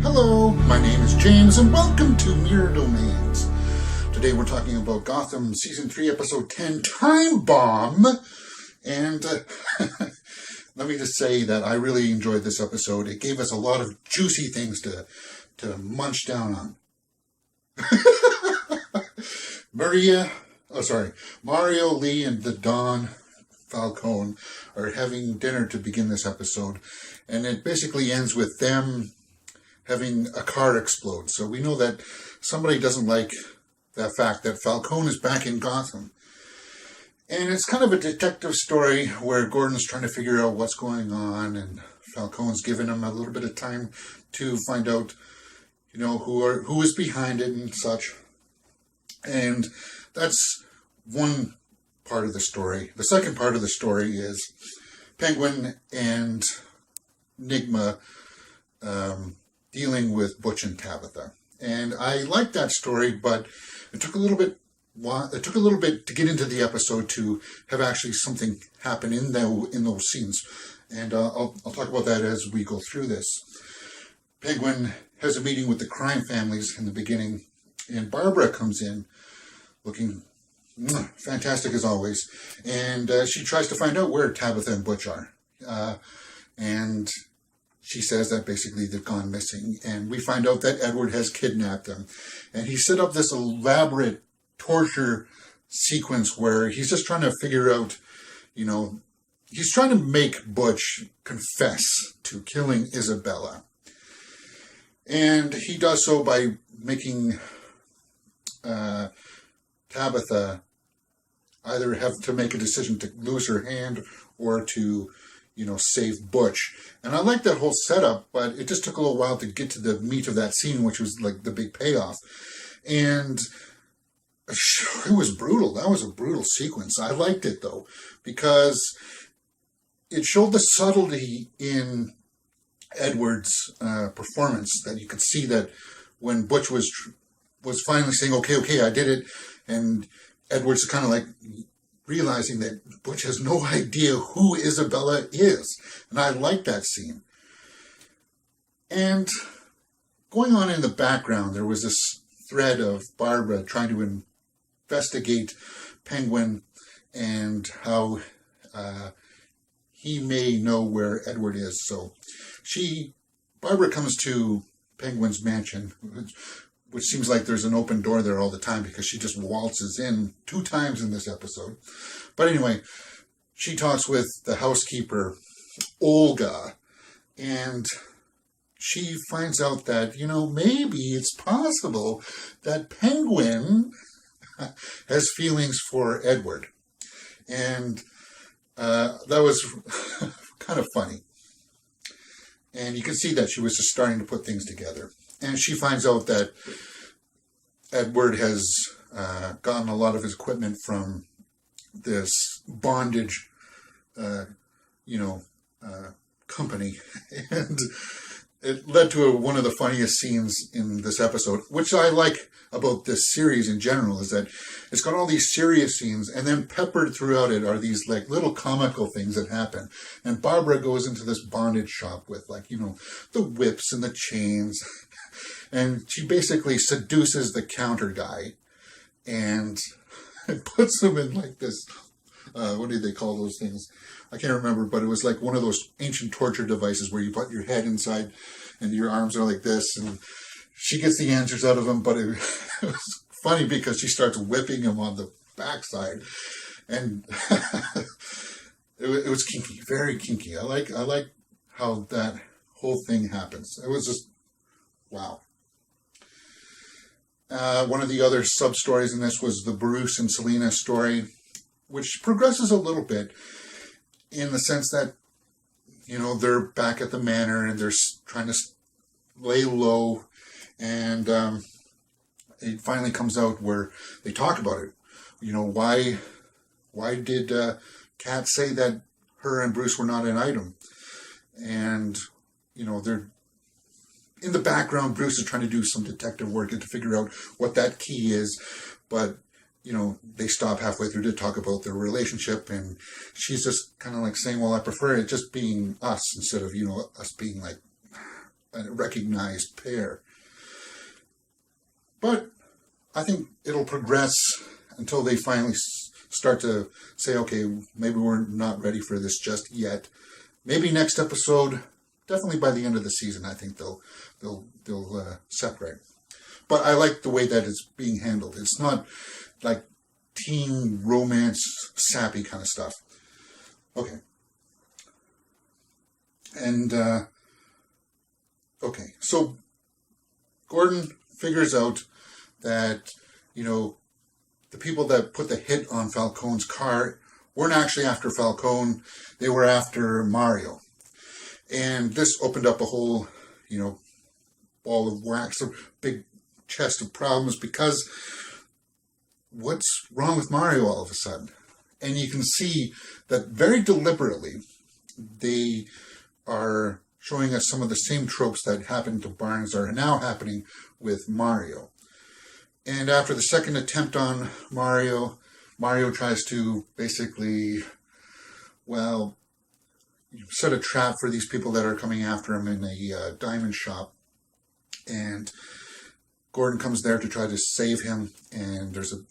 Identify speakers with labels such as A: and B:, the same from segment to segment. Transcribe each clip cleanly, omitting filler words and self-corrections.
A: Hello, my name is James and welcome to Mirror Domains. Today we're talking about Gotham Season 3, Episode 10, Time Bomb. And let me just say that I really enjoyed this episode. It gave us a lot of juicy things to munch down on. Mario, Lee, and the Don Falcone are having dinner to begin this episode. And it basically ends with them having a car explode. So we know that somebody doesn't like the fact that Falcone is back in Gotham. And it's kind of a detective story where Gordon's trying to figure out what's going on, and Falcone's giving him a little bit of time to find out, who is behind it and such. And that's one part of the story. The second part of the story is Penguin and Nigma dealing with Butch and Tabitha. And I liked that story, but it took a little bit to get into the episode to have actually something happen in those scenes. And I'll talk about that as we go through this. Penguin has a meeting with the crime families in the beginning, and Barbara comes in looking fantastic as always. And she tries to find out where Tabitha and Butch are. And she says that basically they've gone missing. And we find out that Edward has kidnapped them. And he set up this elaborate torture sequence where he's just trying to figure out, he's trying to make Butch confess to killing Isabella. And he does so by making Tabitha either have to make a decision to lose her hand or to save Butch. And I like that whole setup, but it just took a little while to get to the meat of that scene, which was like the big payoff. And it was brutal. That was a brutal sequence. I liked it, though, because it showed the subtlety in Edward's performance, that you could see that when Butch was finally saying, okay, I did it, and Edward's kind of like realizing that Butch has no idea who Isabella is. And I like that scene. And going on in the background, there was this thread of Barbara trying to investigate Penguin and how he may know where Edward is. So Barbara comes to Penguin's mansion, which seems like there's an open door there all the time because she just waltzes in 2 times in this episode. But anyway, she talks with the housekeeper, Olga, and she finds out that, maybe it's possible that Penguin has feelings for Edward. And that was kind of funny. And you can see that she was just starting to put things together. And she finds out that Edward has gotten a lot of his equipment from this bondage, company. And it led to one of the funniest scenes in this episode, which I like about this series in general, is that it's got all these serious scenes, and then peppered throughout it are these like little comical things that happen. And Barbara goes into this bondage shop with the whips and the chains. And she basically seduces the counter guy and puts him in like this, what do they call those things? I can't remember, but it was like one of those ancient torture devices where you put your head inside and your arms are like this. And she gets the answers out of him, but it was funny because she starts whipping him on the backside. And it was kinky, very kinky. I like how that whole thing happens. It was just, wow. One of the other sub-stories in this was the Bruce and Selena story, which progresses a little bit in the sense that, they're back at the manor and they're trying to lay low. And it finally comes out where they talk about it. Why did Kat say that her and Bruce were not an item? And, they're in the background, Bruce is trying to do some detective work to figure out what that key is, but they stop halfway through to talk about their relationship, and she's just kind of like saying, well, I prefer it just being us instead of, us being like a recognized pair. But I think it'll progress until they finally start to say, okay, maybe we're not ready for this just yet. Maybe next episode, definitely by the end of the season, I think they'll separate. But I like the way that it's being handled. It's not like teen romance, sappy kind of stuff. Okay. And, okay, so Gordon figures out that, the people that put the hit on Falcone's car weren't actually after Falcone, they were after Mario. And this opened up a whole, ball of wax, a big chest of problems, because what's wrong with Mario all of a sudden? And you can see that very deliberately they are showing us some of the same tropes that happened to Barnes are now happening with Mario. And after the second attempt on Mario tries to basically, set a trap for these people that are coming after him in a diamond shop. And Gordon comes there to try to save him, and there's a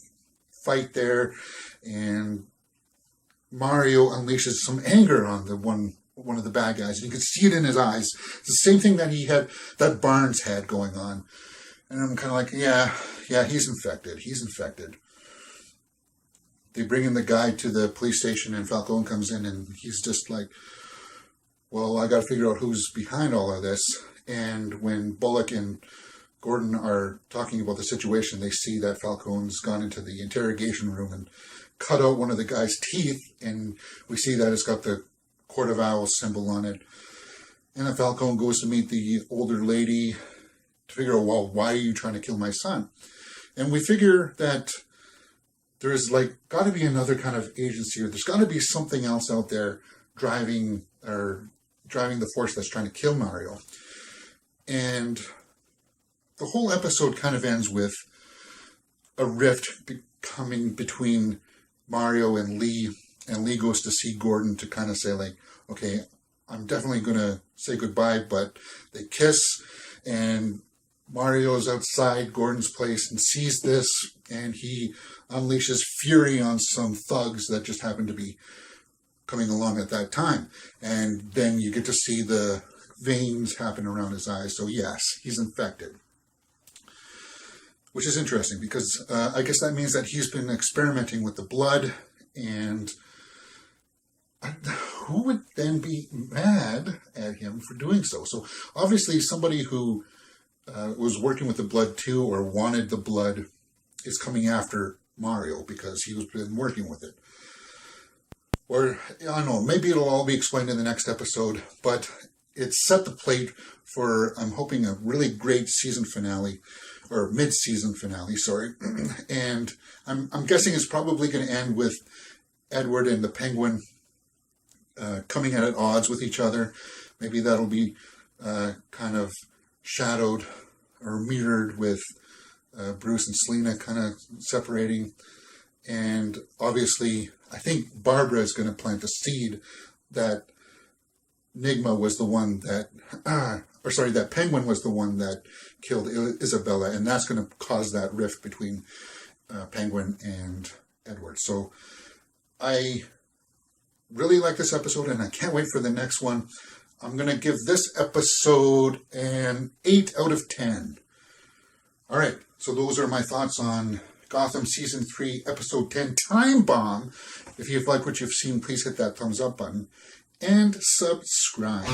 A: fight there, and Mario unleashes some anger on the one of the bad guys, and you can see it in his eyes. It's the same thing that Barnes had going on. And I'm kind of like, yeah, he's infected. They bring in the guy to the police station, and Falcone comes in, and he's just like, well, I got to figure out who's behind all of this. And when Bullock and Gordon are talking about the situation, they see that Falcone's gone into the interrogation room and cut out one of the guy's teeth, and we see that it's got the Court of Owls symbol on it. And then Falcone goes to meet the older lady to figure out, well, why are you trying to kill my son? And we figure that there's got to be another kind of agency, or there's got to be something else out there driving the force that's trying to kill Mario. And the whole episode kind of ends with a rift coming between Mario and Lee goes to see Gordon to kind of say, okay, I'm definitely going to say goodbye, but they kiss, and Mario's outside Gordon's place and sees this, and he unleashes fury on some thugs that just happen to be coming along at that time. And then you get to see the veins happen around his eyes. So yes, he's infected. Which is interesting, because I guess that means that he's been experimenting with the blood, and who would then be mad at him for doing so? So obviously somebody who was working with the blood too, or wanted the blood, is coming after Mario because he's been working with it. Or, I don't know, maybe it'll all be explained in the next episode, but it set the plate for, I'm hoping, a really great season finale, or mid-season finale, sorry. And I'm guessing it's probably going to end with Edward and the Penguin coming at odds with each other. Maybe that'll be kind of shadowed or mirrored with Bruce and Selena kind of separating. And obviously, I think Barbara is going to plant the seed that Nigma was the one that, that Penguin was the one that killed Isabella, and that's going to cause that rift between Penguin and Edward. So I really like this episode, and I can't wait for the next one. I'm going to give this episode an 8 out of 10. All right, so those are my thoughts on Gotham Season 3, Episode 10, Time Bomb. If you've liked what you've seen, please hit that thumbs up button and subscribe.